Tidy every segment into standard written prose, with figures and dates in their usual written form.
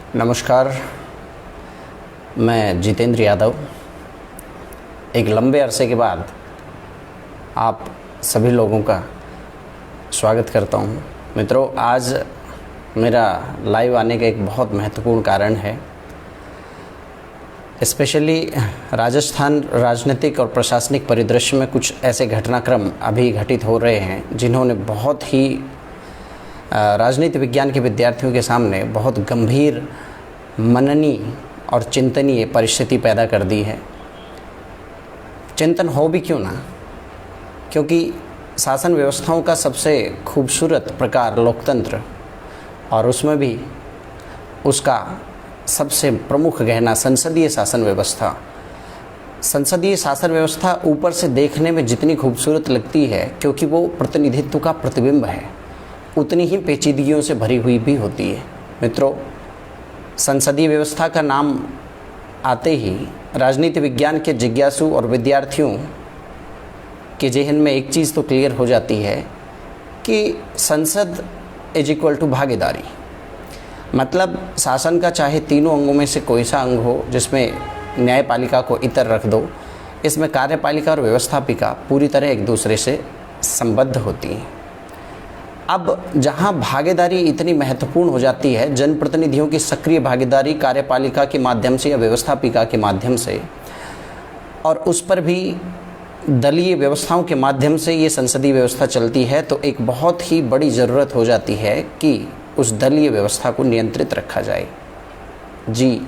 नमस्कार, मैं जितेंद्र यादव एक लंबे अरसे के बाद आप सभी लोगों का स्वागत करता हूं। मित्रों, आज मेरा लाइव आने का एक बहुत महत्वपूर्ण कारण है। स्पेशली राजस्थान राजनीतिक और प्रशासनिक परिदृश्य में कुछ ऐसे घटनाक्रम अभी घटित हो रहे हैं जिन्होंने बहुत ही राजनीति विज्ञान के विद्यार्थियों के सामने बहुत गंभीर मननीय और चिंतनीय परिस्थिति पैदा कर दी है। चिंतन हो भी क्यों ना, क्योंकि शासन व्यवस्थाओं का सबसे खूबसूरत प्रकार लोकतंत्र और उसमें भी उसका सबसे प्रमुख गहना संसदीय शासन व्यवस्था। संसदीय शासन व्यवस्था ऊपर से देखने में जितनी खूबसूरत लगती है क्योंकि वो प्रतिनिधित्व का प्रतिबिंब है, उतनी ही पेचीदगियों से भरी हुई भी होती है। मित्रों, संसदीय व्यवस्था का नाम आते ही राजनीति विज्ञान के जिज्ञासु और विद्यार्थियों के जहन में एक चीज़ तो क्लियर हो जाती है कि संसद इज इक्वल टू भागीदारी। मतलब शासन का चाहे तीनों अंगों में से कोई सा अंग हो, जिसमें न्यायपालिका को इतर रख दो, इसमें कार्यपालिका और व्यवस्थापिका पूरी तरह एक दूसरे से संबद्ध होती हैं। अब जहां भागीदारी इतनी महत्वपूर्ण हो जाती है, जनप्रतिनिधियों की सक्रिय भागीदारी कार्यपालिका के माध्यम से या व्यवस्थापिका के माध्यम से, और उस पर भी दलीय व्यवस्थाओं के माध्यम से ये संसदीय व्यवस्था चलती है, तो एक बहुत ही बड़ी ज़रूरत हो जाती है कि उस दलीय व्यवस्था को नियंत्रित रखा जाए। जी,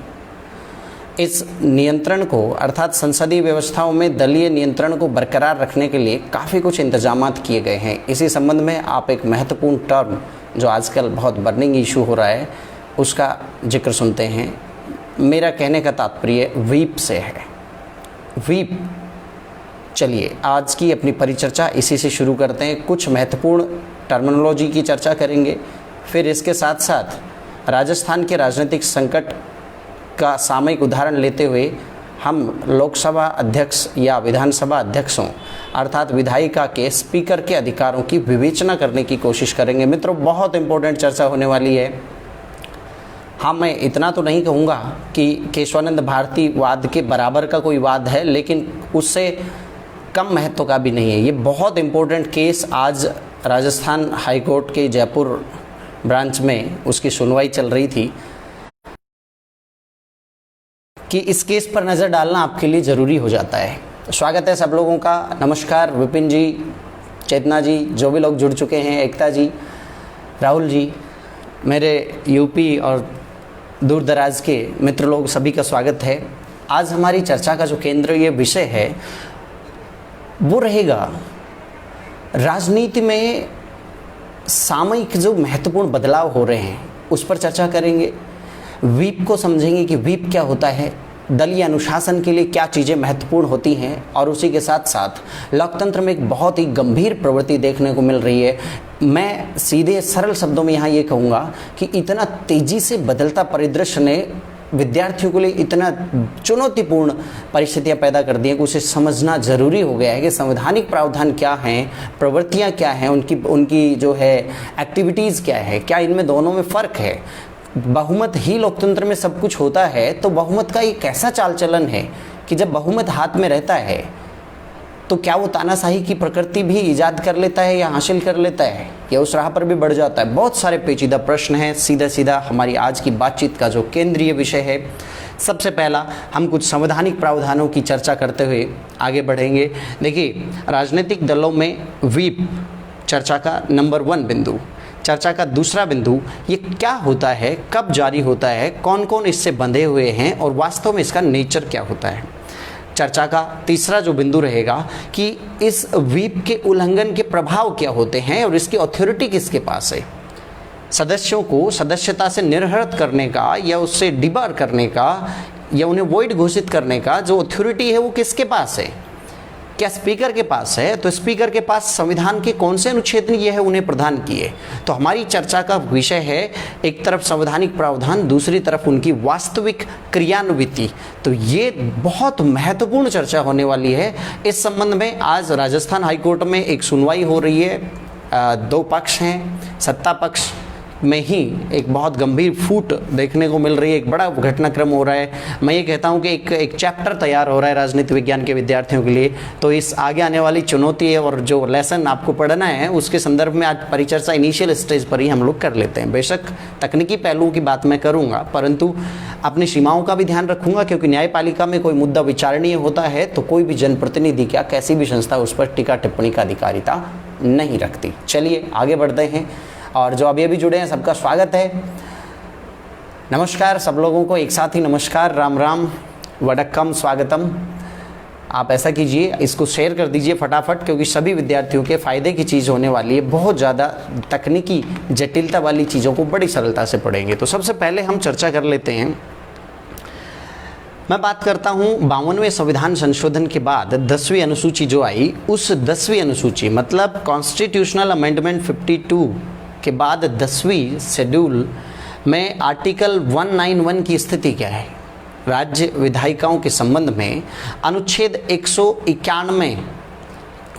इस नियंत्रण को अर्थात संसदीय व्यवस्थाओं में दलीय नियंत्रण को बरकरार रखने के लिए काफ़ी कुछ इंतजामात किए गए हैं। इसी संबंध में आप एक महत्वपूर्ण टर्म जो आजकल बहुत बर्निंग इशू हो रहा है उसका जिक्र सुनते हैं। मेरा कहने का तात्पर्य व्हीप से है। व्हीप। चलिए आज की अपनी परिचर्चा इसी से शुरू करते हैं। कुछ महत्वपूर्ण टर्मिनोलॉजी की चर्चा करेंगे, फिर इसके साथ साथ राजस्थान के राजनीतिक संकट का सामयिक उदाहरण लेते हुए हम लोकसभा अध्यक्ष या विधानसभा अध्यक्षों अर्थात विधायिका के स्पीकर के अधिकारों की विवेचना करने की कोशिश करेंगे। मित्रों, बहुत इंपॉर्टेंट चर्चा होने वाली है। हाँ, मैं इतना तो नहीं कहूँगा कि केशवानंद भारती वाद के बराबर का कोई वाद है, लेकिन उससे कम महत्व का भी नहीं है। ये बहुत इंपॉर्टेंट केस आज राजस्थान हाईकोर्ट के जयपुर ब्रांच में उसकी सुनवाई चल रही थी कि इस केस पर नज़र डालना आपके लिए ज़रूरी हो जाता है। स्वागत है सब लोगों का। नमस्कार विपिन जी, चेतना जी, जो भी लोग जुड़ चुके हैं, एकता जी, राहुल जी, मेरे यूपी और दूर दराज के मित्र लोग, सभी का स्वागत है। आज हमारी चर्चा का जो केंद्रीय विषय है वो रहेगा राजनीति में सामयिक जो महत्वपूर्ण बदलाव हो रहे हैं उस पर चर्चा करेंगे। व्हीप को समझेंगे कि व्हीप क्या होता है, दलीय अनुशासन के लिए क्या चीज़ें महत्वपूर्ण होती हैं, और उसी के साथ साथ लोकतंत्र में एक बहुत ही गंभीर प्रवृत्ति देखने को मिल रही है। मैं सीधे सरल शब्दों में यहाँ ये कहूँगा कि इतना तेज़ी से बदलता परिदृश्य ने विद्यार्थियों के लिए इतना चुनौतीपूर्ण परिस्थितियाँ पैदा कर दी हैं कि उसे समझना ज़रूरी हो गया है कि संवैधानिक प्रावधान क्या हैं, प्रवृत्तियाँ क्या हैं, उनकी जो है एक्टिविटीज़ क्या है, क्या इनमें दोनों में फ़र्क है। बहुमत ही लोकतंत्र में सब कुछ होता है, तो बहुमत का एक ऐसा चाल चलन है कि जब बहुमत हाथ में रहता है तो क्या वो तानाशाही की प्रकृति भी इजाद कर लेता है या हासिल कर लेता है, या उस राह पर भी बढ़ जाता है। बहुत सारे पेचीदा प्रश्न हैं। सीधा सीधा हमारी आज की बातचीत का जो केंद्रीय विषय है, सबसे पहला हम कुछ संवैधानिक प्रावधानों की चर्चा करते हुए आगे बढ़ेंगे। देखिए, राजनीतिक दलों में व्हीप चर्चा का नंबर 1 बिंदु। चर्चा का दूसरा बिंदु, ये क्या होता है, कब जारी होता है, कौन कौन इससे बंधे हुए हैं और वास्तव में इसका नेचर क्या होता है। चर्चा का तीसरा जो बिंदु रहेगा कि इस व्हीप के उल्लंघन के प्रभाव क्या होते हैं और इसकी अथॉरिटी किसके पास है। सदस्यों को सदस्यता से निर्हरित करने का या उससे डिबार करने का या उन्हें वॉइड घोषित करने का जो अथॉरिटी है वो किसके पास है। क्या स्पीकर के पास है? तो स्पीकर के पास संविधान के कौन से अनुच्छेद ये है उन्हें प्रदान किए। तो हमारी चर्चा का विषय है एक तरफ संवैधानिक प्रावधान, दूसरी तरफ उनकी वास्तविक क्रियान्विति। तो ये बहुत महत्वपूर्ण चर्चा होने वाली है। इस संबंध में आज राजस्थान हाईकोर्ट में एक सुनवाई हो रही है। दो पक्ष हैं, सत्ता पक्ष में ही एक बहुत गंभीर फूट देखने को मिल रही है, एक बड़ा घटनाक्रम हो रहा है। मैं ये कहता हूँ कि एक चैप्टर तैयार हो रहा है राजनीति विज्ञान के विद्यार्थियों के लिए। तो इस आगे आने वाली चुनौती और जो लेसन आपको पढ़ना है उसके संदर्भ में आज परिचर्चा इनिशियल स्टेज पर ही हम लोग कर लेते हैं। बेशक तकनीकी पहलुओं की बात मैं करूँगा, परंतु अपनी सीमाओं का भी ध्यान रखूँगा, क्योंकि न्यायपालिका में कोई मुद्दा विचारणीय होता है तो कोई भी जनप्रतिनिधि क्या कैसी भी संस्था उस पर टीका टिप्पणी का अधिकारिता नहीं रखती। चलिए आगे बढ़ते हैं, और जो अभी जुड़े हैं सबका स्वागत है। नमस्कार सब लोगों को एक साथ ही नमस्कार, राम राम, वडक्कम, स्वागतम। आप ऐसा कीजिए, इसको शेयर कर दीजिए फटाफट, क्योंकि सभी विद्यार्थियों के फ़ायदे की चीज़ होने वाली है। बहुत ज़्यादा तकनीकी जटिलता वाली चीज़ों को बड़ी सरलता से पढ़ेंगे। तो सबसे पहले हम चर्चा कर लेते हैं। मैं बात करता हूँ 52वें संविधान संशोधन के बाद 10वीं अनुसूची जो आई, उस 10वीं अनुसूची मतलब कॉन्स्टिट्यूशनल अमेंडमेंट 52 के बाद 10वीं शेड्यूल में आर्टिकल 191 की स्थिति क्या है। राज्य विधायिकाओं के संबंध में अनुच्छेद 191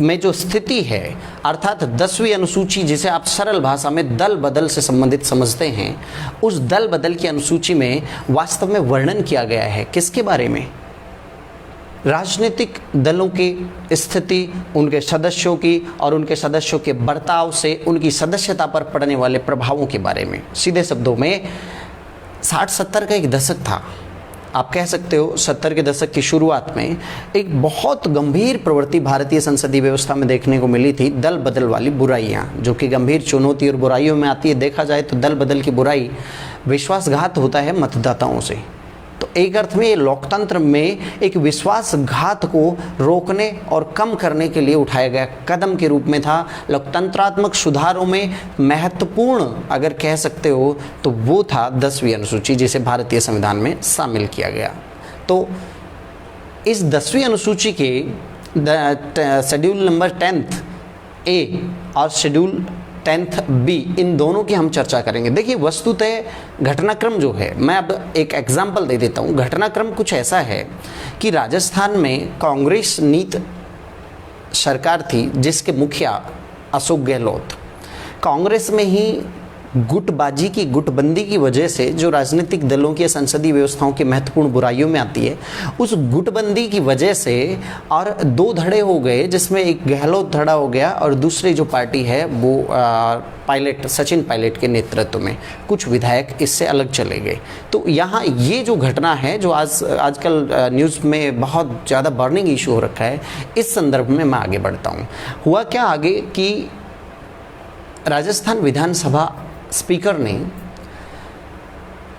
में जो स्थिति है, अर्थात 10वीं अनुसूची जिसे आप सरल भाषा में दल बदल से संबंधित समझते हैं, उस दल बदल की अनुसूची में वास्तव में वर्णन किया गया है किसके बारे में? राजनीतिक दलों की स्थिति, उनके सदस्यों की और उनके सदस्यों के बर्ताव से उनकी सदस्यता पर पड़ने वाले प्रभावों के बारे में। सीधे शब्दों में 60-70 का एक दशक था, आप कह सकते हो 70 के दशक की शुरुआत में एक बहुत गंभीर प्रवृत्ति भारतीय संसदीय व्यवस्था में देखने को मिली थी, दल बदल वाली बुराइयां, जो कि गंभीर चुनौती और बुराइयों में आती है। देखा जाए तो दल बदल की बुराई विश्वासघात होता है मतदाताओं से। तो एक अर्थ में लोकतंत्र में एक विश्वासघात को रोकने और कम करने के लिए उठाया गया कदम के रूप में था। लोकतंत्रात्मक सुधारों में महत्वपूर्ण अगर कह सकते हो तो वो था 10वीं अनुसूची, जिसे भारतीय संविधान में शामिल किया गया। तो इस 10वीं अनुसूची के शेड्यूल नंबर 10th ए और शेड्यूल 10th बी, इन दोनों की हम चर्चा करेंगे। देखिए वस्तुतः घटनाक्रम जो है, मैं अब एक एग्जाम्पल दे देता हूँ। घटनाक्रम कुछ ऐसा है कि राजस्थान में कांग्रेस नीत सरकार थी जिसके मुखिया अशोक गहलोत, कांग्रेस में ही गुटबाजी की गुटबंदी की वजह से जो राजनीतिक दलों की संसदीय व्यवस्थाओं की महत्वपूर्ण बुराइयों में आती है, उस गुटबंदी की वजह से और दो धड़े हो गए, जिसमें एक गहलोत धड़ा हो गया और दूसरी जो पार्टी है वो पायलट, सचिन पायलट के नेतृत्व में कुछ विधायक इससे अलग चले गए। तो यहाँ ये जो घटना है जो आजकल न्यूज़ में बहुत ज़्यादा बर्निंग इशू हो रखा है, इस संदर्भ में मैं आगे बढ़ता हूँ। हुआ क्या आगे कि राजस्थान विधानसभा स्पीकर ने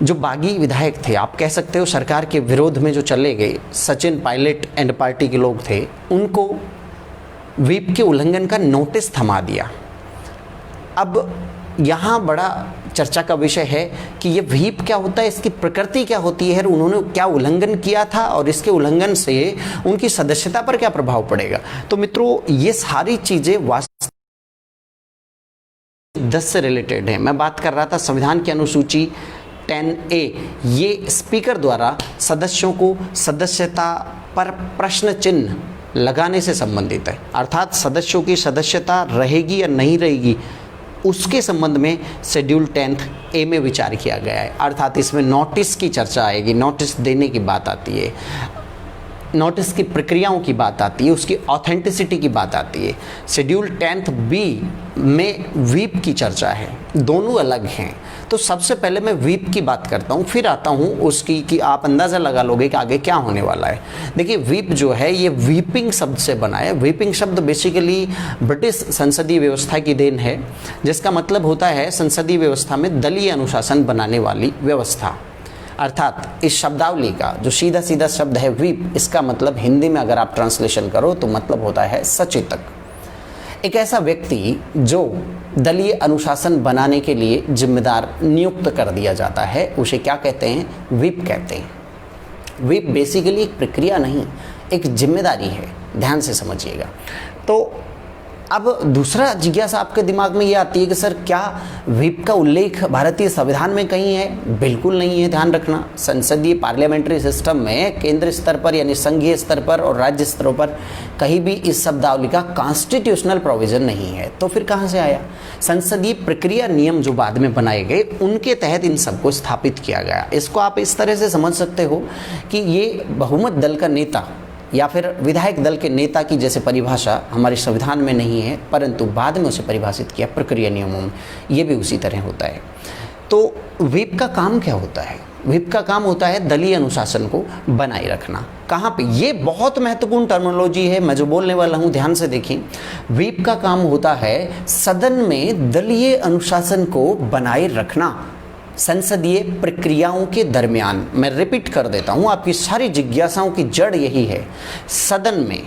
जो बागी विधायक थे, आप कह सकते हो सरकार के विरोध में जो चले गए, सचिन पायलट एंड पार्टी के लोग थे, उनको व्हीप के उल्लंघन का नोटिस थमा दिया। अब यहाँ बड़ा चर्चा का विषय है कि ये व्हीप क्या होता है, इसकी प्रकृति क्या होती है, उन्होंने क्या उल्लंघन किया था और इसके उल्लंघन से उनकी सदस्यता पर क्या प्रभाव पड़ेगा। तो मित्रों ये सारी चीज़ें वास्तव 10 से रिलेटेड है। मैं बात कर रहा था संविधान की अनुसूची 10A, ये स्पीकर द्वारा सदस्यों को सदस्यता पर प्रश्न चिन्ह लगाने से संबंधित है, अर्थात सदस्यों की सदस्यता रहेगी या नहीं रहेगी उसके संबंध में शेड्यूल 10th A में विचार किया गया है। अर्थात इसमें नोटिस की चर्चा आएगी, नोटिस देने की बात आती है, नोटिस की प्रक्रियाओं की बात आती है, उसकी ऑथेंटिसिटी की बात आती है। शेड्यूल 10th B में व्हीप की चर्चा है, दोनों अलग हैं। तो सबसे पहले मैं व्हीप की बात करता हूँ, फिर आता हूँ उसकी कि आप अंदाज़ा लगा लोगे कि आगे क्या होने वाला है। देखिए व्हीप जो है ये व्हीपिंग शब्द से बना है। व्हीपिंग शब्द बेसिकली ब्रिटिश संसदीय व्यवस्था की देन है, जिसका मतलब होता है संसदीय व्यवस्था में दलीय अनुशासन बनाने वाली व्यवस्था। अर्थात इस शब्दावली का जो सीधा सीधा शब्द है व्हीप, इसका मतलब हिंदी में अगर आप ट्रांसलेशन करो तो मतलब होता है सचेतक। एक ऐसा व्यक्ति जो दलीय अनुशासन बनाने के लिए जिम्मेदार नियुक्त कर दिया जाता है, उसे क्या कहते हैं? व्हीप कहते हैं। व्हीप बेसिकली एक प्रक्रिया नहीं, एक जिम्मेदारी है, ध्यान से समझिएगा। तो अब दूसरा जिज्ञासा आपके दिमाग में ये आती है कि सर क्या व्हिप का उल्लेख भारतीय संविधान में कहीं है? बिल्कुल नहीं है, ध्यान रखना। संसदीय पार्लियामेंट्री सिस्टम में केंद्र स्तर पर यानी संघीय स्तर पर और राज्य स्तरों पर कहीं भी इस शब्दावली का कॉन्स्टिट्यूशनल प्रोविजन नहीं है। तो फिर कहाँ से आया? संसदीय प्रक्रिया नियम जो बाद में बनाए गए उनके तहत इन सबको स्थापित किया गया। इसको आप इस तरह से समझ सकते हो कि ये बहुमत दल का नेता या फिर विधायक दल के नेता की जैसे परिभाषा हमारे संविधान में नहीं है, परंतु बाद में उसे परिभाषित किया प्रक्रिया नियमों में, ये भी उसी तरह होता है। तो व्हिप का काम क्या होता है? व्हिप का काम होता है दलीय अनुशासन को बनाए रखना। कहाँ पे? ये बहुत महत्वपूर्ण टर्मिनोलॉजी है, मैं जो बोलने वाला हूँ ध्यान से देखिए। व्हिप का काम होता है सदन में दलीय अनुशासन को बनाए रखना संसदीय प्रक्रियाओं के दरमियान। मैं रिपीट कर देता हूं, आपकी सारी जिज्ञासाओं की जड़ यही है। सदन में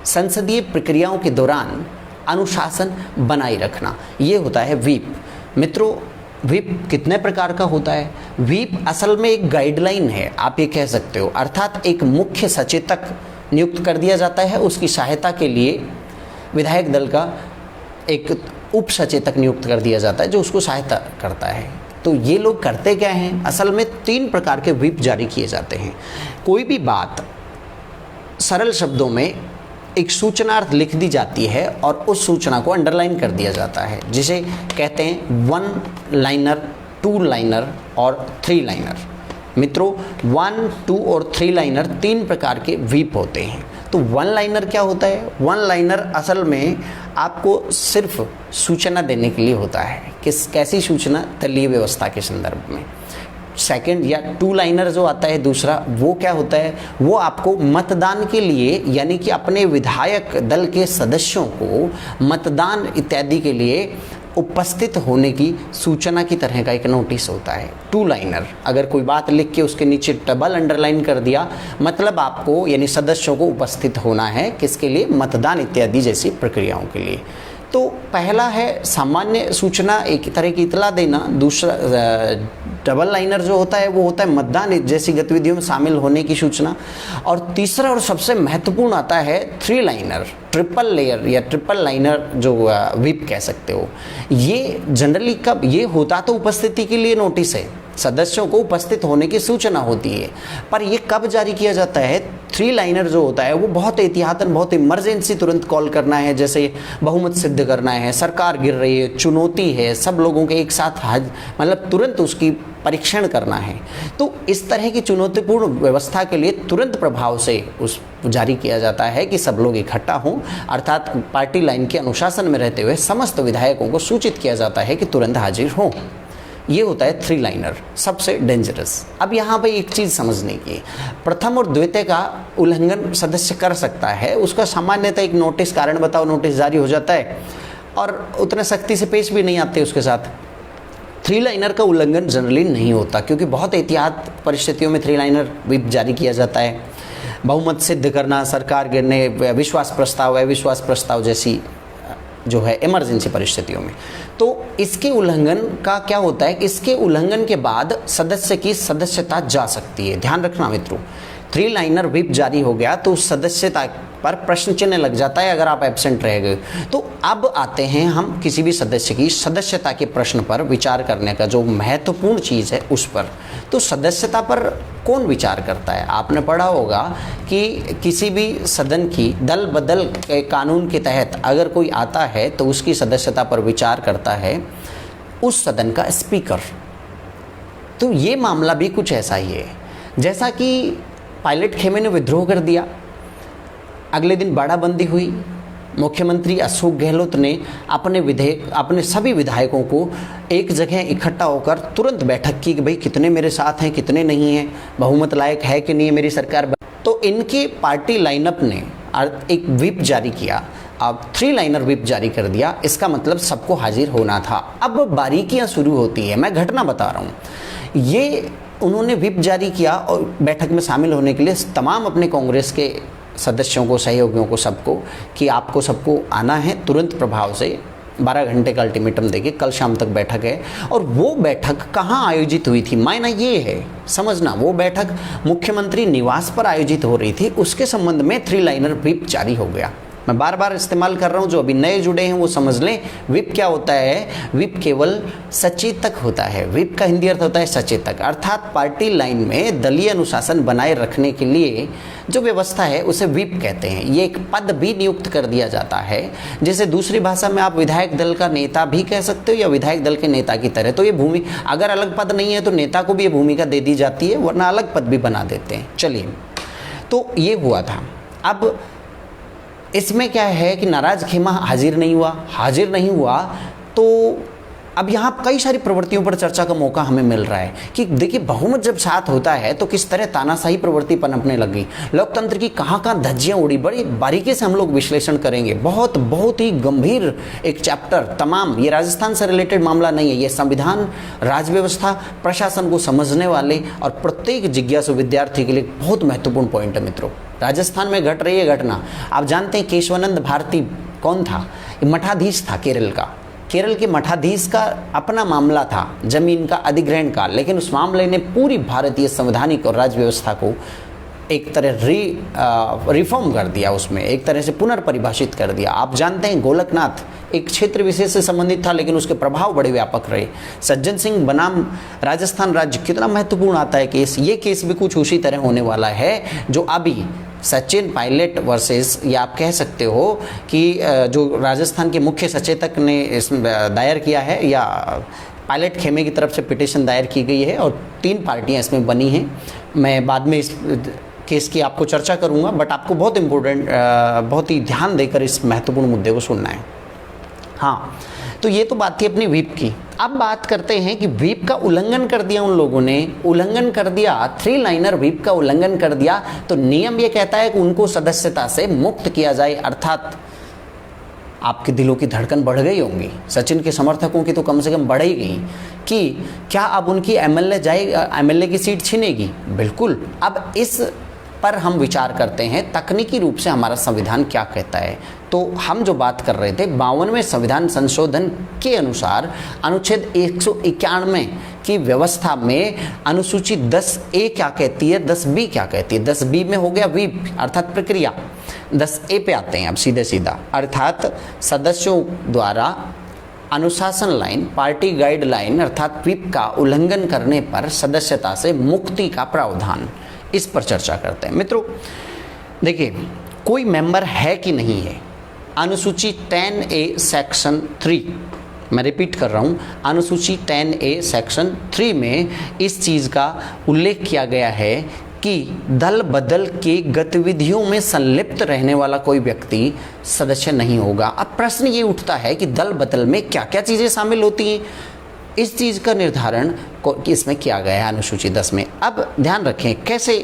संसदीय प्रक्रियाओं के दौरान अनुशासन बनाए रखना, ये होता है व्हिप। मित्रों, व्हिप कितने प्रकार का होता है? व्हिप असल में एक गाइडलाइन है, आप ये कह सकते हो। अर्थात एक मुख्य सचेतक नियुक्त कर दिया जाता है, उसकी सहायता के लिए विधायक दल का एक उप सचेतक नियुक्त कर दिया जाता है जो उसको सहायता करता है। तो ये लोग करते क्या हैं? असल में 3 प्रकार के व्हिप जारी किए जाते हैं। कोई भी बात सरल शब्दों में एक सूचनार्थ लिख दी जाती है और उस सूचना को अंडरलाइन कर दिया जाता है, जिसे कहते हैं 1 लाइनर, 2 लाइनर और 3 लाइनर। मित्रों, 1, 2 और 3 लाइनर 3 प्रकार के व्हिप होते हैं। तो 1 लाइनर क्या होता है? 1 लाइनर असल में आपको सिर्फ सूचना देने के लिए होता है। कैसी सूचना? दलीय व्यवस्था के संदर्भ में। सेकंड या 2 लाइनर जो आता है दूसरा, वो क्या होता है? वो आपको मतदान के लिए यानी कि अपने विधायक दल के सदस्यों को मतदान इत्यादि के लिए उपस्थित होने की सूचना की तरह का एक नोटिस होता है। 2 लाइनर, अगर कोई बात लिख के उसके नीचे डबल अंडरलाइन कर दिया, मतलब आपको यानी सदस्यों को उपस्थित होना है, किसके लिए? मतदान इत्यादि जैसी प्रक्रियाओं के लिए। तो पहला है सामान्य सूचना, एक तरह की इतला देना। दूसरा डबल लाइनर जो होता है वो होता है मतदान जैसी गतिविधियों में शामिल होने की सूचना। और तीसरा और सबसे महत्वपूर्ण आता है 3 लाइनर, ट्रिपल लेयर या ट्रिपल लाइनर जो व्हिप कह सकते हो। ये जनरली कब ये होता? तो उपस्थिति के लिए नोटिस है, सदस्यों को उपस्थित होने की सूचना होती है, पर ये कब जारी किया जाता है? 3 लाइनर जो होता है वो बहुत एहतियातन, बहुत इमरजेंसी तुरंत कॉल करना है, जैसे बहुमत सिद्ध करना है, सरकार गिर रही है, चुनौती है, सब लोगों के एक साथ मतलब तुरंत उसकी परीक्षण करना है। तो इस तरह की चुनौतीपूर्ण व्यवस्था के लिए तुरंत प्रभाव से उस जारी किया जाता है कि सब लोग इकट्ठा हों, अर्थात पार्टी लाइन के अनुशासन में रहते हुए समस्त विधायकों को सूचित किया जाता है कि तुरंत हाजिर हों। ये होता है 3 लाइनर, सबसे डेंजरस। अब यहाँ पे एक चीज़ समझने की, प्रथम और द्वितीय का उल्लंघन सदस्य कर सकता है, उसका सामान्यतः एक नोटिस, कारण बताओ नोटिस जारी हो जाता है और उतने सख्ती से पेश भी नहीं आते उसके साथ। 3 लाइनर का उल्लंघन जनरली नहीं होता, क्योंकि बहुत एहतियात परिस्थितियों में 3 लाइनर व्हिप जारी किया जाता है। बहुमत सिद्ध करना, सरकार गिरने, विश्वास प्रस्ताव, अविश्वास प्रस्ताव जैसी जो है इमरजेंसी परिस्थितियों में। तो इसके उल्लंघन का क्या होता है? इसके उल्लंघन के बाद सदस्य की सदस्यता जा सकती है। ध्यान रखना मित्रों, 3 लाइनर व्हिप जारी हो गया तो सदस्यता पर प्रश्न चिन्ह लग जाता है अगर आप एब्सेंट रह गए। तो अब आते हैं हम किसी भी सदस्य की सदस्यता के प्रश्न पर विचार करने का जो महत्वपूर्ण चीज़ है उस पर। तो सदस्यता पर कौन विचार करता है? आपने पढ़ा होगा कि किसी भी सदन की दल बदल के कानून के तहत अगर कोई आता है तो उसकी सदस्यता पर विचार करता है उस सदन का स्पीकर। तो ये मामला भी कुछ ऐसा ही है, जैसा कि पायलट खेमे ने विद्रोह कर दिया, अगले दिन बाड़ाबंदी हुई, मुख्यमंत्री अशोक गहलोत ने अपने सभी विधायकों को एक जगह इकट्ठा होकर तुरंत बैठक की कि भाई कितने मेरे साथ हैं, कितने नहीं हैं, बहुमत लायक है कि नहीं है मेरी सरकार। तो इनके पार्टी लाइनअप ने एक व्हिप जारी किया, अब 3 लाइनर व्हिप जारी कर दिया। इसका मतलब सबको हाजिर होना था। अब बारीकियां शुरू होती है, मैं घटना बता रहा हूँ। ये उन्होंने व्हिप जारी किया और बैठक में शामिल होने के लिए तमाम अपने कांग्रेस के सदस्यों को, सहयोगियों को, सबको कि आपको सबको आना है तुरंत प्रभाव से। 12 घंटे का अल्टीमेटम देके कल शाम तक बैठक है। और वो बैठक कहाँ आयोजित हुई थी? मायना ये है समझना, वो बैठक मुख्यमंत्री निवास पर आयोजित हो रही थी। उसके संबंध में 3 लाइनर व्हिप जारी हो गया। मैं बार बार इस्तेमाल कर रहा हूँ, जो अभी नए जुड़े हैं वो समझ लें। विप क्या होता है? विप केवल सचेतक होता है। विप का हिंदी अर्थ होता है सचेतक, अर्थात पार्टी लाइन में दलीय अनुशासन बनाए रखने के लिए जो व्यवस्था है उसे विप कहते हैं। ये एक पद भी नियुक्त कर दिया जाता है, जैसे दूसरी भाषा में आप विधायक दल का नेता भी कह सकते हो या विधायक दल के नेता की तरह। तो ये भूमि, अगर अलग पद नहीं है तो नेता को भी ये भूमिका दे दी जाती है, वरना अलग पद भी बना देते हैं। चलिए, तो ये हुआ था। अब इसमें क्या है कि नाराज खेमा हाजिर नहीं हुआ तो अब यहाँ कई सारी प्रवृत्तियों पर चर्चा का मौका हमें मिल रहा है कि देखिए, बहुमत जब साथ होता है तो किस तरह तानाशाही प्रवृत्ति पनपने लगी, लोकतंत्र की कहाँ धज्जियाँ उड़ी। बड़ी बारीकी से हम लोग विश्लेषण करेंगे। बहुत ही गंभीर एक चैप्टर तमाम। ये राजस्थान से रिलेटेड मामला नहीं है, ये संविधान, राज व्यवस्था, प्रशासन को समझने वाले और प्रत्येक जिज्ञासु विद्यार्थी के लिए बहुत महत्वपूर्ण पॉइंट है मित्रों। राजस्थान में घट रही है घटना। आप जानते हैं केशवानंद भारती कौन था? मठाधीश था केरल का। केरल के मठाधीश का अपना मामला था जमीन का अधिग्रहण का, लेकिन उस मामले ने पूरी भारतीय संवैधानिक और राज्य व्यवस्था को एक तरह रिफॉर्म कर दिया, उसमें एक तरह से पुनर्परिभाषित कर दिया। आप जानते हैं गोलकनाथ एक क्षेत्र विशेष से संबंधित था, लेकिन उसके प्रभाव बड़े व्यापक रहे। सज्जन सिंह बनाम राजस्थान राज्य कितना महत्वपूर्ण आता है केस। ये केस भी कुछ उसी तरह होने वाला है जो अभी सचिन पायलट वर्सेस, या आप कह सकते हो कि जो राजस्थान के मुख्य सचेतक ने इसमें दायर किया है, या पायलट खेमे की तरफ से पिटीशन दायर की गई है और 3 पार्टियां इसमें बनी हैं। मैं बाद में इस केस की आपको चर्चा करूंगा, बट आपको बहुत इम्पोर्टेंट, बहुत ही ध्यान देकर इस महत्वपूर्ण मुद्दे को सुनना है। हाँ, तो ये तो बात थी अपनी व्हिप की। अब बात करते हैं कि व्हिप का उल्लंघन कर दिया उन लोगों ने, उल्लंघन कर दिया, 3 लाइनर व्हिप का उल्लंघन कर दिया, तो नियम ये कहता है कि उनको सदस्यता से मुक्त किया जाए। अर्थात आपके दिलों की धड़कन बढ़ गई होंगी, सचिन के समर्थकों की तो कम से कम बढ़ ही गई कि क्या अब उनकी एमएलए की सीट छिनेगी? बिल्कुल। अब इस पर हम विचार करते हैं तकनीकी रूप से हमारा संविधान क्या कहता है। तो हम जो बात कर रहे थे 52वें संविधान संशोधन के अनुसार अनुच्छेद 191 की व्यवस्था में अनुसूची 10A क्या कहती है, 10B क्या कहती है। 10B में हो गया व्हिप अर्थात प्रक्रिया। 10A पे आते हैं अब सीधा अर्थात सदस्यों द्वारा अनुशासन लाइन, पार्टी गाइडलाइन अर्थात व्हिप का उल्लंघन करने पर सदस्यता से मुक्ति का प्रावधान, इस पर चर्चा करते हैं। मित्रों देखिए, कोई मेंबर है कि नहीं है, अनुसूची 10A सेक्शन 3, मैं रिपीट कर रहा हूँ, अनुसूची 10A सेक्शन 3 में इस चीज़ का उल्लेख किया गया है कि दल बदल के गतिविधियों में संलिप्त रहने वाला कोई व्यक्ति सदस्य नहीं होगा। अब प्रश्न ये उठता है कि दल बदल में क्या क्या चीज़ें शामिल होती हैं, इस चीज़ का निर्धारण इसमें किया गया है अनुसूची 10 में। अब ध्यान रखें कैसे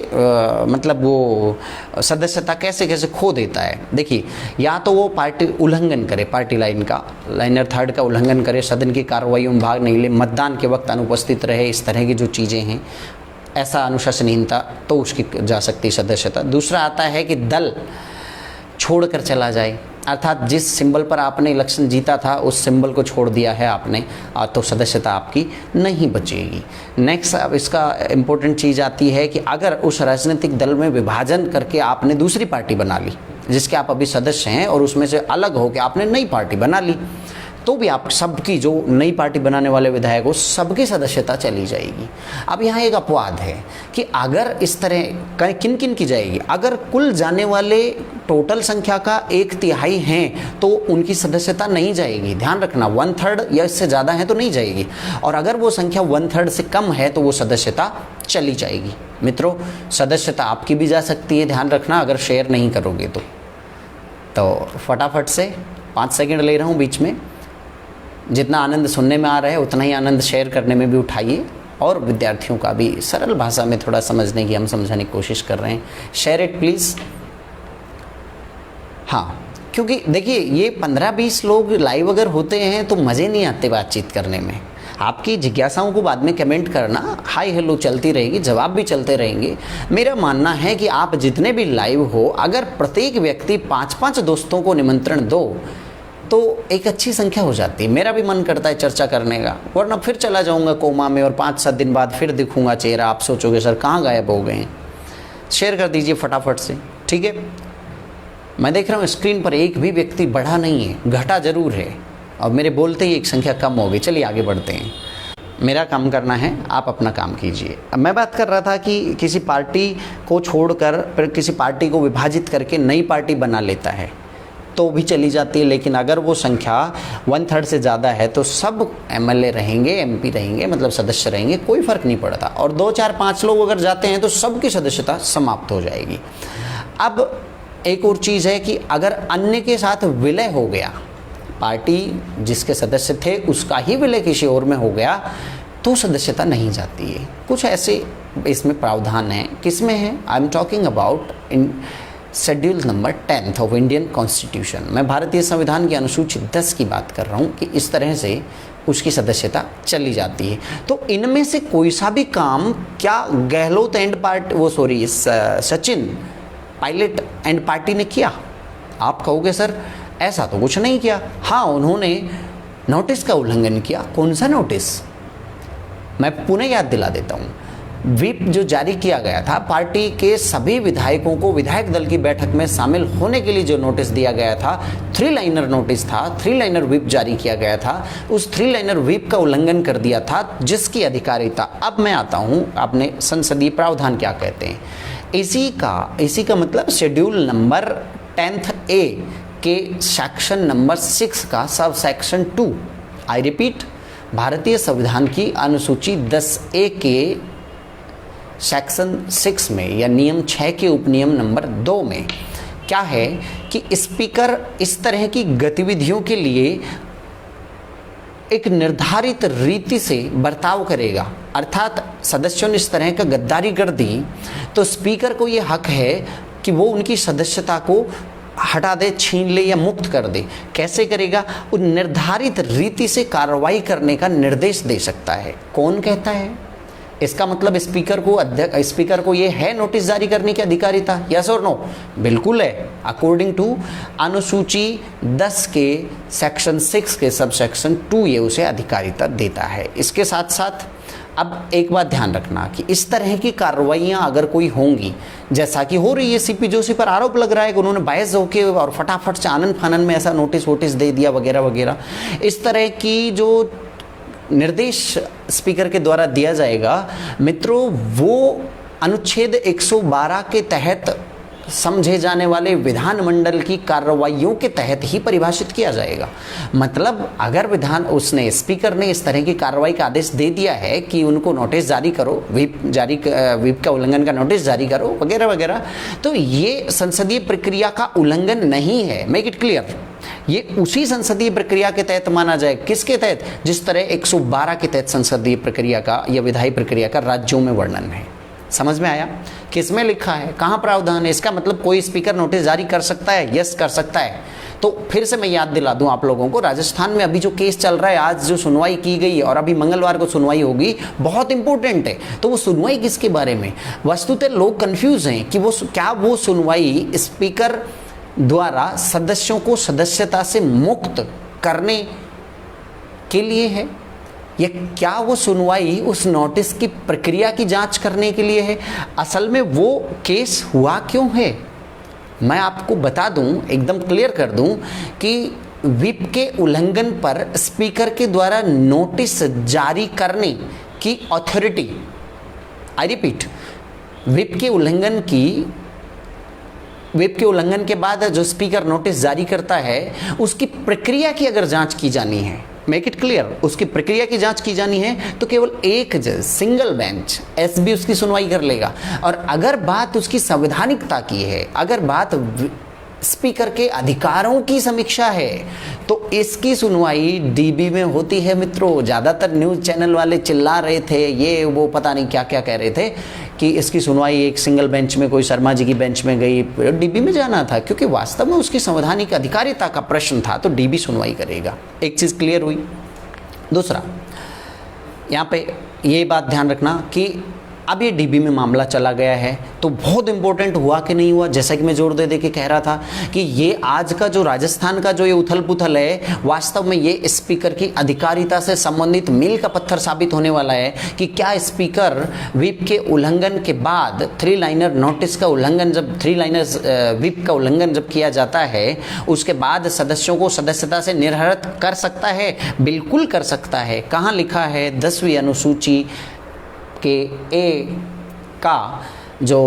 मतलब वो सदस्यता कैसे कैसे खो देता है। देखिए, या तो वो पार्टी उल्लंघन करे, पार्टी लाइन का, लाइनर 3 का उल्लंघन करे, सदन की कार्रवाइयों में भाग नहीं ले, मतदान के वक्त अनुपस्थित रहे, इस तरह की जो चीज़ें हैं, ऐसा अनुशासनहीनता तो उसकी जा सकती सदस्यता। दूसरा आता है कि दल छोड़कर चला जाए, अर्थात जिस सिंबल पर आपने इलेक्शन जीता था उस सिंबल को छोड़ दिया है आपने, तो सदस्यता आपकी नहीं बचेगी। नेक्स्ट अब इसका इम्पोर्टेंट चीज़ आती है कि अगर उस राजनीतिक दल में विभाजन करके आपने दूसरी पार्टी बना ली जिसके आप अभी सदस्य हैं, और उसमें से अलग होकर आपने नई पार्टी बना ली, तो भी आप सबकी, जो नई पार्टी बनाने वाले विधायक हो, सबकी सदस्यता चली जाएगी। अब यहाँ एक अपवाद है कि अगर इस तरह किन किन की जाएगी, अगर कुल जाने वाले टोटल संख्या का 1/3 हैं तो उनकी सदस्यता नहीं जाएगी। ध्यान रखना, 1/3 या इससे ज़्यादा है तो नहीं जाएगी, और अगर वो संख्या 1/3 से कम है तो वो सदस्यता चली जाएगी। मित्रों, सदस्यता आपकी भी जा सकती है, ध्यान रखना, अगर शेयर नहीं करोगे तो फटाफट से 5 सेकंड ले रहा हूँ बीच में। जितना आनंद सुनने में आ रहा है उतना ही आनंद शेयर करने में भी उठाइए, और विद्यार्थियों का भी सरल भाषा में थोड़ा समझने की हम समझाने की कोशिश कर रहे हैं। Share it please. हाँ, क्योंकि देखिए ये 15-20 लोग लाइव अगर होते हैं तो मज़े नहीं आते बातचीत करने में। आपकी जिज्ञासाओं को बाद में कमेंट करना, हाय हेलो चलती रहेगी, जवाब भी चलते रहेंगे। मेरा मानना है कि आप जितने भी लाइव हो, अगर प्रत्येक व्यक्ति 5-5 दोस्तों को निमंत्रण दो तो एक अच्छी संख्या हो जाती है। मेरा भी मन करता है चर्चा करने का, वरना फिर चला जाऊंगा कोमा में और 5-7 दिन बाद फिर दिखूंगा चेहरा, आप सोचोगे सर कहाँ गायब हो गए हैं। शेयर कर दीजिए फटाफट से, ठीक है। मैं देख रहा हूँ स्क्रीन पर एक भी व्यक्ति बढ़ा नहीं है, घटा जरूर है, और मेरे बोलते ही एक संख्या कम हो गई। चलिए आगे बढ़ते हैं, मेरा काम करना है, आप अपना काम कीजिए। अब मैं बात कर रहा था कि किसी पार्टी को छोड़कर फिर किसी पार्टी को विभाजित करके नई पार्टी बना लेता है तो भी चली जाती है, लेकिन अगर वो संख्या 1/3 से ज़्यादा है तो सब एमएलए रहेंगे, एमपी रहेंगे, मतलब सदस्य रहेंगे, कोई फ़र्क नहीं पड़ता। और 2, 4, 5 लोग अगर जाते हैं तो सबकी सदस्यता समाप्त हो जाएगी। अब एक और चीज़ है कि अगर अन्य के साथ विलय हो गया, पार्टी जिसके सदस्य थे उसका ही विलय किसी और में हो गया तो सदस्यता नहीं जाती है। कुछ ऐसे इसमें प्रावधान है। किसमें है? I am talking about in schedule number 10 of Indian constitution. मैं भारतीय संविधान की अनुसूची 10 की बात कर रहा हूँ कि इस तरह से उसकी सदस्यता चली जाती है। तो इनमें से कोई सा भी काम क्या Gehlot and Sachin Pilot and party ने किया? आप कहोगे सर ऐसा तो कुछ नहीं किया। हाँ, उन्होंने नोटिस का उल्लंघन किया। कौन सा नोटिस? मैं पुनः याद दिला देता हूँ। व्हिप जो जारी किया गया था, पार्टी के सभी विधायकों को विधायक दल की बैठक में शामिल होने के लिए जो नोटिस दिया गया था, 3 लाइनर नोटिस था, 3 लाइनर व्हिप जारी किया गया था। उस 3 लाइनर व्हिप का उल्लंघन कर दिया था, जिसकी अधिकारिता, अब मैं आता हूँ अपने संसदीय प्रावधान क्या कहते हैं। इसी का मतलब शेड्यूल नंबर 10 ए के सेक्शन नंबर 6 का सब सेक्शन 2, आई रिपीट, भारतीय संविधान की अनुसूची 10A के सेक्शन 6 में या नियम 6 के उपनियम नंबर 2 में क्या है कि स्पीकर इस तरह की गतिविधियों के लिए एक निर्धारित रीति से बर्ताव करेगा। अर्थात सदस्यों ने इस तरह का गद्दारी कर दी तो स्पीकर को ये हक है कि वो उनकी सदस्यता को हटा दे, छीन ले या मुक्त कर दे। कैसे करेगा? उन निर्धारित रीति से कार्रवाई करने का निर्देश दे सकता है। कौन कहता है? इसका मतलब स्पीकर को ये है नोटिस जारी करने की अधिकारिता? यस और नो? बिल्कुल है। अकॉर्डिंग टू अनुसूची 10 के सेक्शन 6 के सब सेक्शन 2 ये उसे अधिकारिता देता है। इसके साथ साथ अब एक बात ध्यान रखना कि इस तरह की कार्रवाइयाँ अगर कोई होंगी, जैसा कि हो रही है, सीपी जोशी पर आरोप लग रहा है कि उन्होंने बायस होके और फटाफट से आनन फानन में ऐसा नोटिस दे दिया वगैरह वगैरह, इस तरह की जो निर्देश स्पीकर के द्वारा दिया जाएगा मित्रों, वो अनुच्छेद 112 के तहत समझे जाने वाले विधानमंडल की कार्रवाइयों के तहत ही परिभाषित किया जाएगा। मतलब अगर स्पीकर ने इस तरह की कार्रवाई का आदेश दे दिया है कि उनको नोटिस जारी करो, व्हिप का उल्लंघन का नोटिस जारी करो वगैरह वगैरह, तो ये संसदीय प्रक्रिया का उल्लंघन नहीं है। मेक इट क्लियर, ये उसी संसदीय प्रक्रिया के तहत माना जाए। किसके तहत? जिस तरह 112 के तहत संसदीय प्रक्रिया का या विधायी प्रक्रिया का राज्यों में वर्णन है। समझ में आया? किसमें लिखा है, कहाँ प्रावधान है? इसका मतलब कोई स्पीकर नोटिस जारी कर सकता है? यस, कर सकता है। तो फिर से मैं याद दिला दूं आप लोगों को, राजस्थान में अभी जो केस चल रहा है, आज जो सुनवाई की गई है और अभी मंगलवार को सुनवाई होगी, बहुत इंपॉर्टेंट है। तो वो सुनवाई किसके बारे में? वस्तुतः लोग कंफ्यूज हैं कि वो सुनवाई स्पीकर द्वारा सदस्यों को सदस्यता से मुक्त करने के लिए है या क्या वो सुनवाई उस नोटिस की प्रक्रिया की जांच करने के लिए है? असल में वो केस हुआ क्यों है मैं आपको बता दूं, एकदम क्लियर कर दूं कि व्हिप के उल्लंघन पर स्पीकर के द्वारा नोटिस जारी करने की अथॉरिटी, आई रिपीट, व्हिप के उल्लंघन के बाद जो स्पीकर नोटिस जारी करता है उसकी प्रक्रिया की अगर जांच की जानी है, मेक इट क्लियर, उसकी प्रक्रिया की जांच की जानी है तो केवल एक जज, सिंगल बेंच, एसबी उसकी सुनवाई कर लेगा। और अगर बात उसकी संवैधानिकता की है, अगर बात स्पीकर के अधिकारों की समीक्षा है, तो इसकी सुनवाई डीबी में होती है। मित्रों, ज़्यादातर न्यूज़ चैनल वाले चिल्ला रहे थे, ये वो पता नहीं क्या क्या कह रहे थे कि इसकी सुनवाई एक सिंगल बेंच में, कोई शर्मा जी की बेंच में गई, डीबी में जाना था, क्योंकि वास्तव में उसकी संवैधानिक अधिकारिता का प्रश्न था, तो डीबी सुनवाई करेगा। एक चीज़ क्लियर हुई। दूसरा, यहाँ पे ये बात ध्यान रखना कि अब ये डीबी में मामला चला गया है तो बहुत इंपॉर्टेंट हुआ कि नहीं हुआ, जैसा कि मैं जोर दे के कह रहा था कि ये आज का जो राजस्थान का जो ये उथल पुथल है, वास्तव में ये स्पीकर की अधिकारिता से संबंधित मील का पत्थर साबित होने वाला है कि क्या स्पीकर व्हिप के उल्लंघन के बाद 3 लाइनर नोटिस का उल्लंघन, जब 3 लाइनर व्हिप का उल्लंघन जब किया जाता है उसके बाद सदस्यों को सदस्यता से निर्हरित कर सकता है। बिल्कुल कर सकता है। कहाँ लिखा है? 10वीं अनुसूची के ए का जो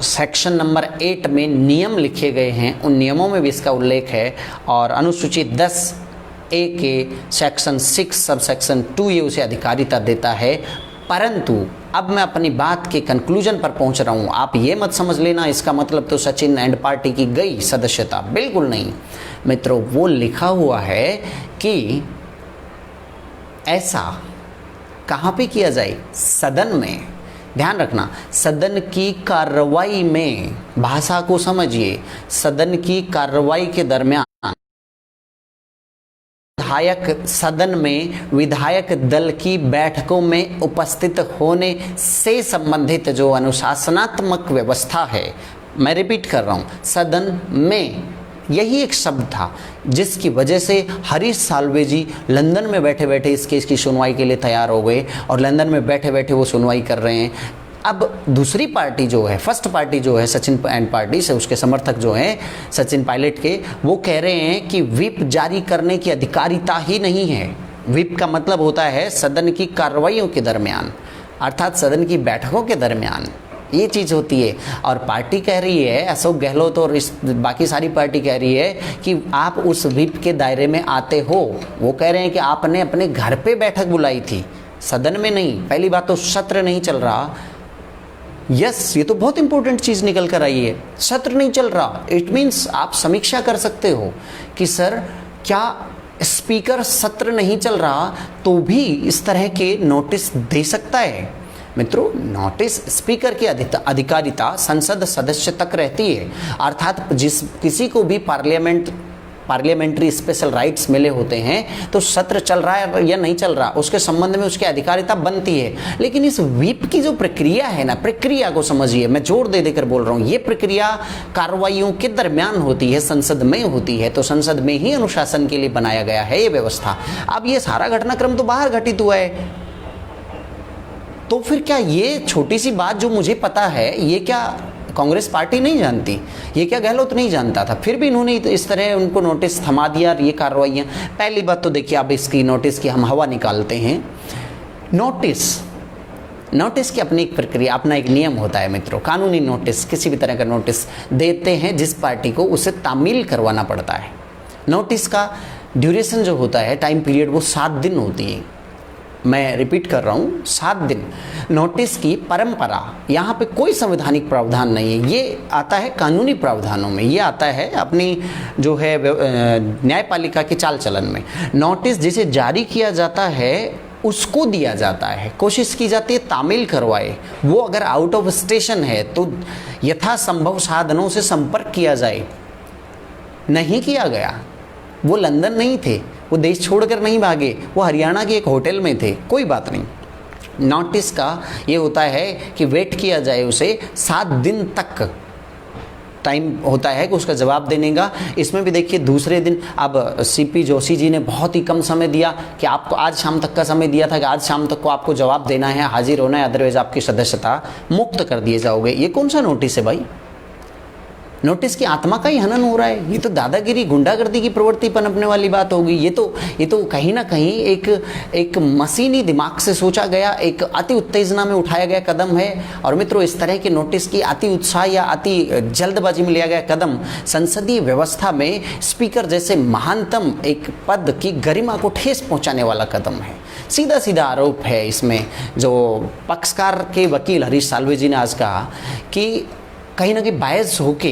सेक्शन नंबर 8 में नियम लिखे गए हैं, उन नियमों में भी इसका उल्लेख है। और अनुसूची 10 ए के सेक्शन 6 सब सेक्शन 2 ये उसे अधिकारिता देता है। परंतु अब मैं अपनी बात के कंक्लूजन पर पहुंच रहा हूं। आप ये मत समझ लेना इसका मतलब तो सचिन एंड पार्टी की गई सदस्यता, बिल्कुल नहीं मित्रों। वो लिखा हुआ है कि ऐसा कहाँ पे किया जाए? सदन में। ध्यान रखना, सदन की कार्रवाई में, भाषा को समझिए, सदन की कार्रवाई के दरमियान विधायक सदन में विधायक दल की बैठकों में उपस्थित होने से संबंधित जो अनुशासनात्मक व्यवस्था है, मैं रिपीट कर रहा हूं, सदन में, यही एक शब्द था जिसकी वजह से हरीश साल्वे जी लंदन में बैठे बैठे इस केस की सुनवाई के लिए तैयार हो गए और लंदन में बैठे बैठे वो सुनवाई कर रहे हैं। अब दूसरी पार्टी जो है, फर्स्ट पार्टी जो है सचिन एंड पार्टी से, उसके समर्थक जो हैं सचिन पायलट के, वो कह रहे हैं कि व्हिप जारी करने की अधिकारिता ही नहीं है। व्हिप का मतलब होता है सदन की कार्रवाइयों के दरमियान, अर्थात सदन की बैठकों के दरमियान ये चीज़ होती है। और पार्टी कह रही है, अशोक गहलोत और इस बाकी सारी पार्टी कह रही है कि आप उस व्हिप के दायरे में आते हो। वो कह रहे हैं कि आपने अपने घर पे बैठक बुलाई थी, सदन में नहीं। पहली बात तो सत्र नहीं चल रहा। यस, ये तो बहुत इंपॉर्टेंट चीज़ निकल कर आई है, सत्र नहीं चल रहा। इट मीन्स आप समीक्षा कर सकते हो कि सर क्या स्पीकर सत्र नहीं चल रहा तो भी इस तरह के नोटिस दे सकता है? मित्रों, नोटिस स्पीकर की अधिकारिता संसद सदस्य तक रहती है, अर्थात जिस किसी को भी पार्लियामेंट्री स्पेशल राइट्स मिले होते हैं तो सत्र चल रहा है या नहीं चल रहा उसके संबंध में उसकी अधिकारिता बनती है। लेकिन इस व्हिप की जो प्रक्रिया है ना, प्रक्रिया को समझिए, मैं जोर दे देकर बोल रहा हूँ, ये प्रक्रिया कार्रवाइयों के दरमियान होती है, संसद में होती है। तो संसद में ही अनुशासन के लिए बनाया गया है ये व्यवस्था। अब ये सारा घटनाक्रम तो बाहर घटित हुआ है, तो फिर क्या ये छोटी सी बात जो मुझे पता है, ये क्या कांग्रेस पार्टी नहीं जानती? ये क्या गहलोत नहीं जानता था? फिर भी इन्होंने इस तरह उनको नोटिस थमा दिया। ये कार्रवाइयाँ, पहली बात तो देखिए, अब इसकी नोटिस की हम हवा निकालते हैं। नोटिस की अपनी एक प्रक्रिया, अपना एक नियम होता है मित्रों। कानूनी नोटिस, किसी भी तरह का नोटिस देते हैं जिस पार्टी को, उसे तामील करवाना पड़ता है। नोटिस का ड्यूरेशन जो होता है, टाइम पीरियड, वो 7 दिन होती है। मैं रिपीट कर रहा हूँ, 7 दिन। नोटिस की परंपरा, यहाँ पे कोई संवैधानिक प्रावधान नहीं है, ये आता है कानूनी प्रावधानों में, ये आता है अपनी जो है न्यायपालिका के चाल चलन में। नोटिस जिसे जारी किया जाता है उसको दिया जाता है, कोशिश की जाती है तामील करवाए। वो अगर आउट ऑफ स्टेशन है तो यथासंभव साधनों से संपर्क किया जाए। नहीं किया गया, वो लंदन नहीं थे, वो देश छोड़कर नहीं भागे, वो हरियाणा के एक होटल में थे, कोई बात नहीं। नोटिस का ये होता है कि वेट किया जाए, उसे 7 दिन तक टाइम होता है कि उसका जवाब देने का। इसमें भी देखिए दूसरे दिन, अब सीपी जोशी जी ने बहुत ही कम समय दिया कि आपको आज शाम तक का समय दिया था कि आज शाम तक को आपको जवाब देना है, हाजिर होना है, अदरवाइज आपकी सदस्यता मुक्त कर दिए जाओगे। ये कौन सा नोटिस है भाई? नोटिस की आत्मा का ही हनन हो रहा है। ये तो दादागिरी, गुंडागर्दी की प्रवृत्ति पनपने वाली बात होगी। ये तो कहीं ना कहीं एक मशीनी दिमाग से सोचा गया, एक अति उत्तेजना में उठाया गया कदम है। और मित्रों, इस तरह के नोटिस की अति उत्साह या अति जल्दबाजी में लिया गया कदम संसदीय व्यवस्था में स्पीकर जैसे महानतम एक पद की गरिमा को ठेस पहुंचाने वाला कदम है। सीधा सीधा आरोप है इसमें। जो पक्षकार के वकील हरीश साल्वे जी ने आज कहा कि कहीं ना कहीं बायस होके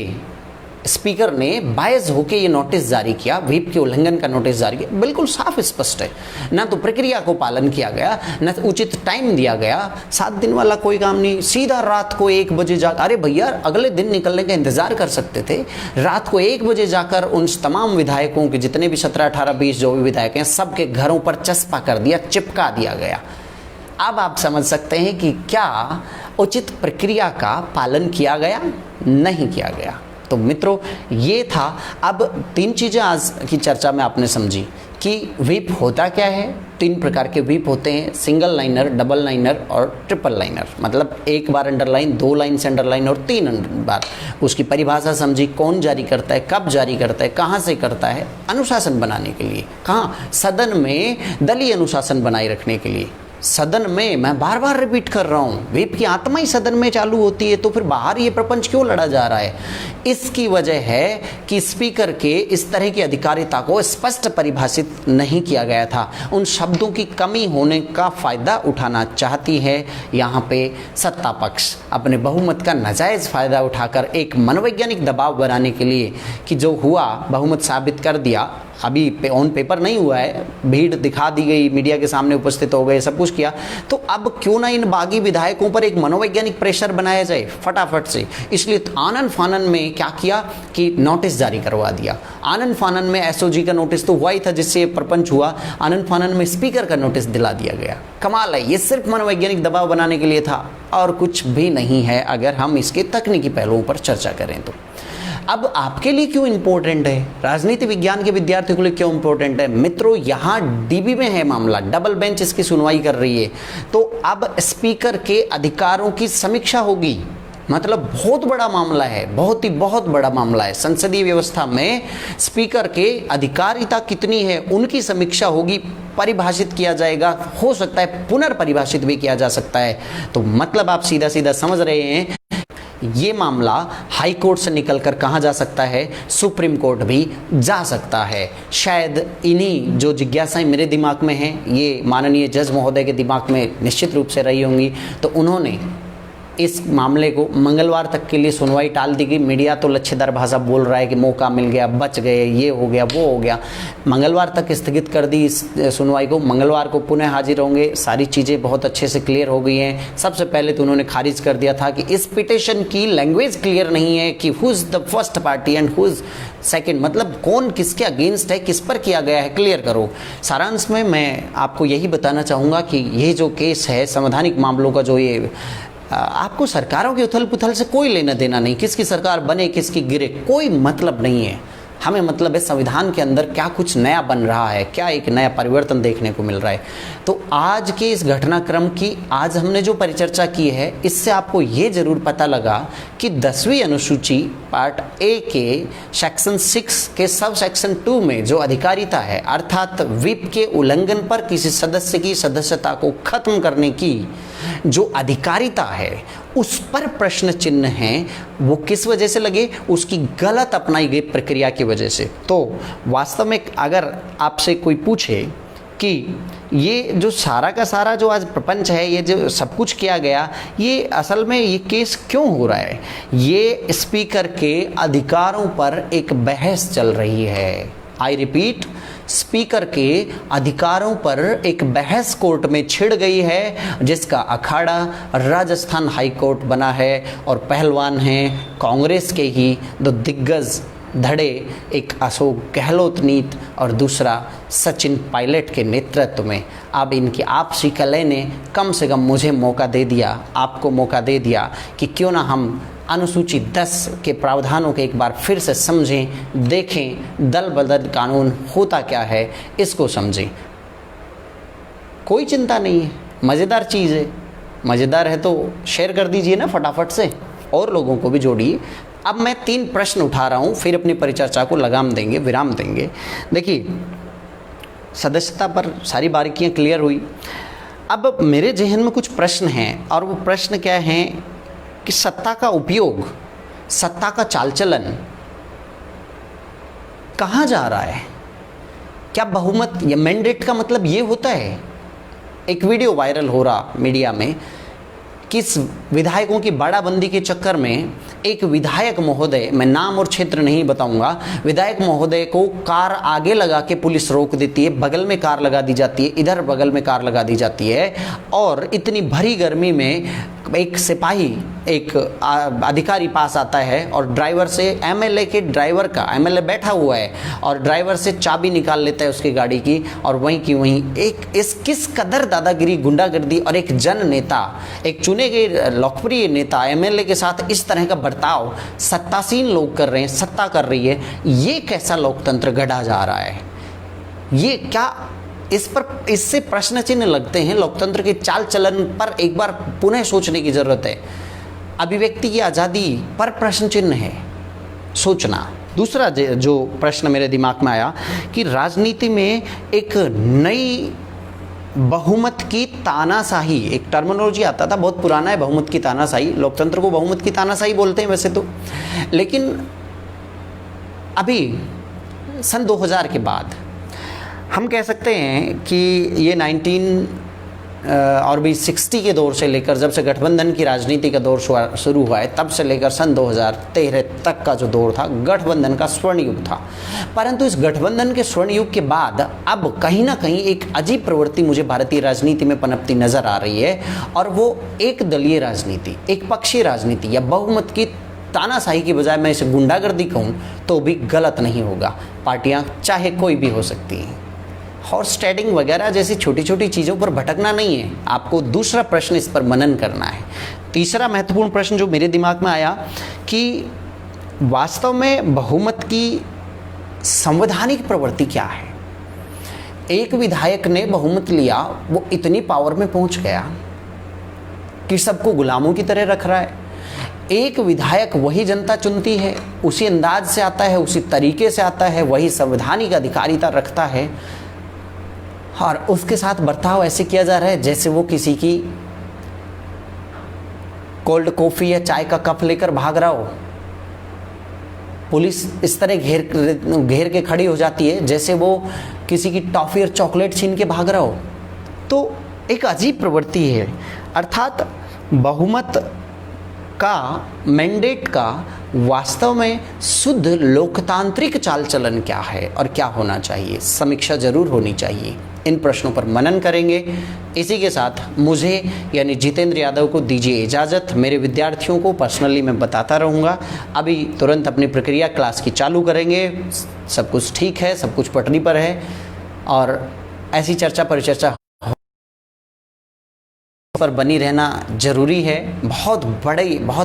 स्पीकर ने बायस होके ये नोटिस जारी किया, व्हिप के उल्लंघन का नोटिस जारी किया। बिल्कुल साफ स्पष्ट है, ना तो प्रक्रिया को पालन किया गया, ना तो उचित टाइम दिया गया। 7 दिन वाला कोई काम नहीं, सीधा रात को 1 बजे जा, अरे भैया अगले दिन निकलने का इंतजार कर सकते थे। रात को 1 बजे जाकर उन तमाम विधायकों के, जितने भी 17, 18, 20 जो भी विधायक हैं, सबके घरों पर चस्पा कर दिया, चिपका दिया गया। अब आप समझ सकते हैं कि क्या उचित प्रक्रिया का पालन किया गया, नहीं किया गया। तो मित्रों, ये था। अब 3 चीज़ें आज की चर्चा में आपने समझी कि व्हिप होता क्या है। 3 प्रकार के व्हिप होते हैं, सिंगल लाइनर, डबल लाइनर और ट्रिपल लाइनर। मतलब 1 बार अंडरलाइन, 2 लाइन से अंडरलाइन और 3 बार। उसकी परिभाषा समझी, कौन जारी करता है, कब जारी करता है, कहाँ से करता है। अनुशासन बनाने के लिए, कहाँ, सदन में दलीय अनुशासन बनाए रखने के लिए। सदन में, मैं बार बार रिपीट कर रहा हूँ, व्हिप की आत्मा ही सदन में चालू होती है, तो फिर बाहर ये प्रपंच क्यों लड़ा जा रहा है? इसकी वजह है कि स्पीकर के इस तरह की अधिकारिता को स्पष्ट परिभाषित नहीं किया गया था। उन शब्दों की कमी होने का फायदा उठाना चाहती है यहाँ पे सत्ता पक्ष, अपने बहुमत का नाजायज़ फायदा उठाकर एक मनोवैज्ञानिक दबाव बनाने के लिए कि जो हुआ बहुमत साबित कर दिया। अभी ऑन पेपर नहीं हुआ है, भीड़ दिखा दी गई, मीडिया के सामने उपस्थित हो गए, सब कुछ किया, तो अब क्यों ना इन बागी विधायकों पर एक मनोवैज्ञानिक प्रेशर बनाया जाए फटाफट से। इसलिए आनन फानन में क्या किया कि नोटिस जारी करवा दिया। आनन फानन में एसओजी का नोटिस तो हुआ ही था जिससे प्रपंच हुआ, आनन फानन में स्पीकर का नोटिस दिला दिया गया। कमाल है, ये सिर्फ मनोवैज्ञानिक दबाव बनाने के लिए था और कुछ भी नहीं है, अगर हम इसके तकनीकी पहलुओं पर चर्चा करें तो। अब आपके लिए क्यों इंपॉर्टेंट है, राजनीति विज्ञान के विद्यार्थियों के लिए क्यों इंपॉर्टेंट है? मित्रों, यहाँ डीबी में है मामला, डबल बेंच इसकी सुनवाई कर रही है, तो अब स्पीकर के अधिकारों की समीक्षा होगी। मतलब बहुत बड़ा मामला है, बहुत बड़ा मामला है। संसदीय व्यवस्था में स्पीकर के अधिकारिता कितनी है उनकी समीक्षा होगी, परिभाषित किया जाएगा, हो सकता है पुनर्परिभाषित भी किया जा सकता है। तो मतलब आप सीधा सीधा समझ रहे हैं, ये मामला हाई कोर्ट से निकलकर कहाँ जा सकता है, सुप्रीम कोर्ट भी जा सकता है। शायद इन्हीं जो जिज्ञासाएं मेरे दिमाग में हैं, ये माननीय जज महोदय के दिमाग में निश्चित रूप से रही होंगी, तो उन्होंने इस मामले को मंगलवार तक के लिए सुनवाई टाल दी गई। मीडिया तो लच्छेदार भाषा बोल रहा है कि मौका मिल गया, बच गए, ये हो गया, वो हो गया। मंगलवार तक स्थगित कर दी इस सुनवाई को, मंगलवार को पुनः हाजिर होंगे। सारी चीज़ें बहुत अच्छे से क्लियर हो गई हैं। सबसे पहले तो उन्होंने खारिज कर दिया था कि इस पिटिशन की लैंग्वेज क्लियर नहीं है कि who is the first party and who is second, मतलब कौन किसके अगेंस्ट है, किस पर किया गया है, क्लियर करो। सारांश में मैं आपको यही बताना चाहूँगा कि ये जो केस है, संवैधानिक मामलों का जो ये, आपको सरकारों की उथल पुथल से कोई लेना देना नहीं, किसकी सरकार बने किसकी गिरे कोई मतलब नहीं है। हमें मतलब है संविधान के अंदर क्या कुछ नया बन रहा है, क्या एक नया परिवर्तन देखने को मिल रहा है। तो आज के इस घटनाक्रम की आज हमने जो परिचर्चा की है, इससे आपको ये जरूर पता लगा कि 10वीं अनुसूची पार्ट ए के सेक्शन 6 के सब सेक्शन 2 में जो अधिकारिता है, अर्थात व्हिप के उल्लंघन पर किसी सदस्य की सदस्यता को खत्म करने की जो अधिकारिता है, उस पर प्रश्न चिन्ह है। वो किस वजह से लगे, उसकी गलत अपनाई गई प्रक्रिया की वजह से। तो वास्तव में अगर आपसे कोई पूछे कि ये जो सारा का सारा जो आज प्रपंच है, ये जो सब कुछ किया गया, ये असल में ये केस क्यों हो रहा है, ये स्पीकर के अधिकारों पर एक बहस चल रही है। आई रिपीट, स्पीकर के अधिकारों पर एक बहस कोर्ट में छिड़ गई है, जिसका अखाड़ा राजस्थान हाई कोर्ट बना है और पहलवान हैं कांग्रेस के ही दो दिग्गज धड़े, एक अशोक गहलोत नीत और दूसरा सचिन पायलट के नेतृत्व में। अब इनकी आपसी कलह ने कम से कम मुझे मौका दे दिया, आपको मौका दे दिया कि क्यों ना हम अनुसूची 10 के प्रावधानों के एक बार फिर से समझें, देखें, दल बदल कानून होता क्या है, इसको समझें। कोई चिंता नहीं है, मज़ेदार चीज़ है, मज़ेदार है तो शेयर कर दीजिए ना फटाफट से, और लोगों को भी जोड़िए। अब मैं 3 प्रश्न उठा रहा हूँ, फिर अपनी परिचर्चा को लगाम देंगे, विराम देंगे। देखिए, सदस्यता पर सारी बारीकियाँ क्लियर हुई। अब मेरे जहन में कुछ प्रश्न हैं, और वो प्रश्न क्या हैं कि सत्ता का उपयोग, सत्ता का चाल चलन कहाँ जा रहा है? क्या बहुमत या मैंडेट का मतलब ये होता है? एक वीडियो वायरल हो रहा मीडिया में, किस विधायकों की बाड़ाबंदी के चक्कर में एक विधायक महोदय, मैं नाम और क्षेत्र नहीं बताऊंगा, विधायक महोदय को कार आगे लगा के पुलिस रोक देती है, बगल में कार लगा दी जाती है, इधर बगल में कार लगा दी जाती है, और इतनी भरी गर्मी में एक सिपाही, एक अधिकारी पास आता है और ड्राइवर से, एमएलए के ड्राइवर का, एमएलए बैठा हुआ है और ड्राइवर से चाबी निकाल लेता है उसकी गाड़ी की, और वहीं की वहीं एक इस किस कदर दादागिरी, गुंडागर्दी, और एक जन नेता, एक चुने गए लोकप्रिय नेता एमएलए के साथ इस तरह का बर्ताव सत्तासीन लोग कर रहे हैं, सत्ता कर रही है। ये कैसा लोकतंत्र गढ़ा जा रहा है? ये क्या, इस पर, इससे प्रश्न चिन्ह लगते हैं। लोकतंत्र के चाल चलन पर एक बार पुनः सोचने की जरूरत है। अभिव्यक्ति की आज़ादी पर प्रश्न चिन्ह है, सोचना। दूसरा जो प्रश्न मेरे दिमाग में आया कि राजनीति में एक नई बहुमत की तानाशाही, एक टर्मिनोलॉजी आता था, बहुत पुराना है, बहुमत की तानाशाही। लोकतंत्र को बहुमत की तानाशाही बोलते हैं वैसे तो, लेकिन अभी सन 2000 के बाद हम कह सकते हैं कि ये 60 के दौर से लेकर, जब से गठबंधन की राजनीति का दौर शुरू हुआ है, तब से लेकर सन 2013 तक का जो दौर था, गठबंधन का स्वर्ण युग था। परंतु इस गठबंधन के स्वर्ण युग के बाद अब कहीं ना कहीं एक अजीब प्रवृत्ति मुझे भारतीय राजनीति में पनपती नजर आ रही है, और वो एक दलीय राजनीति, एक पक्षीय राजनीति, या बहुमत की तानाशाही की बजाय मैं इसे गुंडागर्दी कहूँ तो भी गलत नहीं होगा। पार्टियाँ चाहे कोई भी हो सकती हैं। हॉर्स ट्रेडिंग वगैरह जैसी छोटी छोटी चीज़ों पर भटकना नहीं है, आपको दूसरा प्रश्न इस पर मनन करना है। तीसरा महत्वपूर्ण प्रश्न जो मेरे दिमाग में आया कि वास्तव में बहुमत की संवैधानिक प्रवृत्ति क्या है। एक विधायक ने बहुमत लिया, वो इतनी पावर में पहुंच गया कि सबको गुलामों की तरह रख रहा है। एक विधायक वही जनता चुनती है, उसी अंदाज से आता है, उसी तरीके से आता है, वही संवैधानिक अधिकारिता रखता है, और उसके साथ बर्ताव ऐसे किया जा रहा है जैसे वो किसी की कोल्ड कॉफ़ी या चाय का कप लेकर भाग रहा हो। पुलिस इस तरह घेर के खड़ी हो जाती है जैसे वो किसी की टॉफ़ी और चॉकलेट छीन के भाग रहा हो। तो एक अजीब प्रवृत्ति है। अर्थात बहुमत का, मैंडेट का वास्तव में शुद्ध लोकतांत्रिक चाल चलन क्या है और क्या होना चाहिए, समीक्षा जरूर होनी चाहिए। इन प्रश्नों पर मनन करेंगे। इसी के साथ मुझे यानी जितेंद्र यादव को दीजिए इजाज़त। मेरे विद्यार्थियों को पर्सनली मैं बताता रहूँगा। अभी तुरंत अपनी प्रक्रिया क्लास की चालू करेंगे। सब कुछ ठीक है, सब कुछ पटरी पर है, और ऐसी चर्चा परिचर्चा पर बनी रहना जरूरी है। बहुत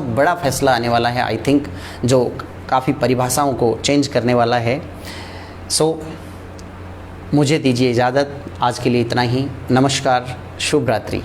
बड़ा फैसला आने वाला है, आई थिंक, जो काफ़ी परिभाषाओं को चेंज करने वाला है। मुझे दीजिए इजाज़त। आज के लिए इतना ही। नमस्कार, शुभ रात्रि।